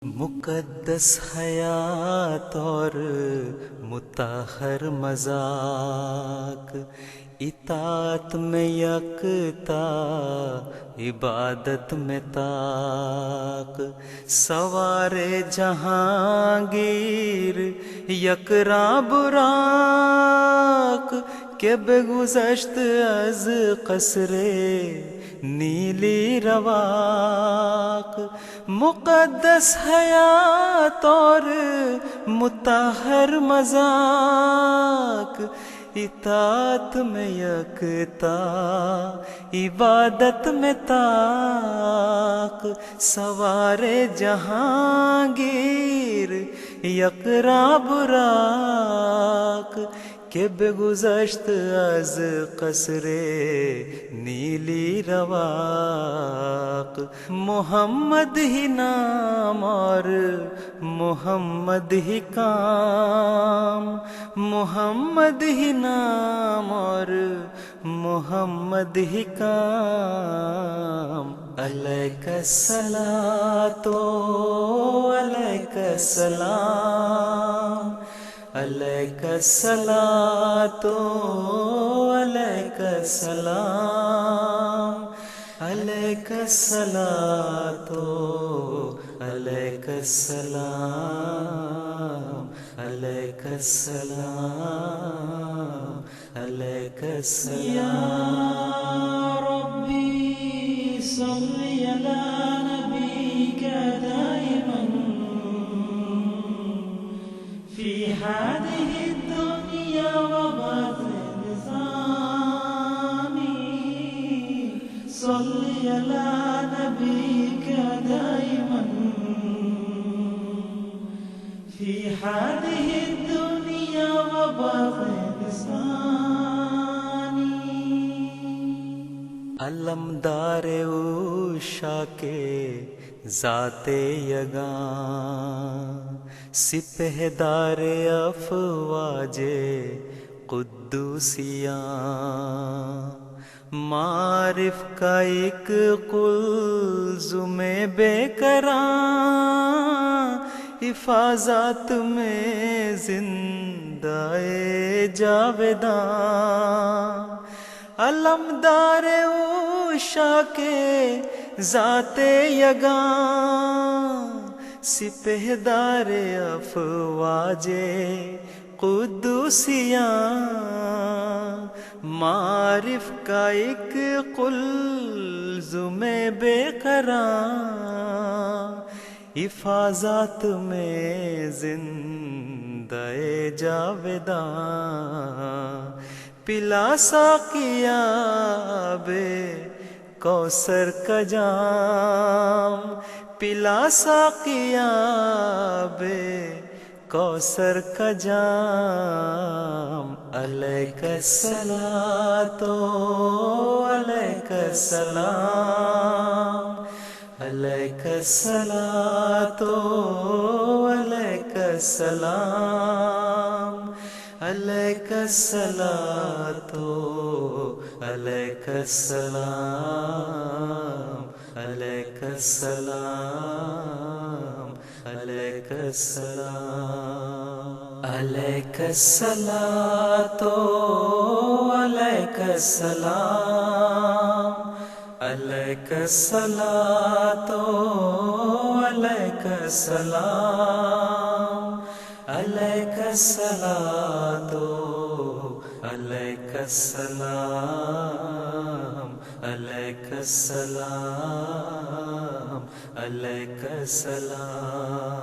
مقدس حیات اور مطہر مذاق، اطاعت میں یکتا عبادت میں طاق، سوار جہانگیر یکراں براق، کہ بگذشت از قصر نیلی رواق، مقدس حیات اور مطہر مذاق، اطاعت میں یکتا عبادت میں طاق، سوار جہانگیر یکراں براق، کہ بگذشت از قصر نیلی رواق، محمد ہی نام اور محمد ہی کام، محمد ہی نام اور محمد ہی کام، علیک الصلاۃ علیک السلام، علیک الصلاۃ علیک السلام، علیک الصلاۃ علیک السلام، علیک السلام، علیک السلام، یا ربی صلی علی نبیک دائما فی هذه الدنیا وبعد نظامی، صلی علی نبیک دائما فی هذه الدنیا وبعد نظامی، علمدار عشاء کے ذات یگاں، سپہدار افواج قدوسیاں، معارف کا ایک قلزم بے کراں، حفاظت میں زندہ جاویداں، علمدار عشاء کے ذات یگاں، سپہدار افواج قدوسیاں، معارف کا ایک قلزم بے قراں، حفاظت میں زندہ جاویداں، پلا ساقیا بے کوثر کا جام، پلا ساقیا بے کوثر کا جام، علیک الصلاۃ علیک السلام، علیک الصلاۃ علیک السلام، علیک الصلاۃ علیک السلام، علیک السلام، علیک السلام، علیک الصلاۃ علیک السلام، علیک الصلاۃ علیک السلام، علیک الصلاۃ علیک السلام، علیک السلام، علیک السلام۔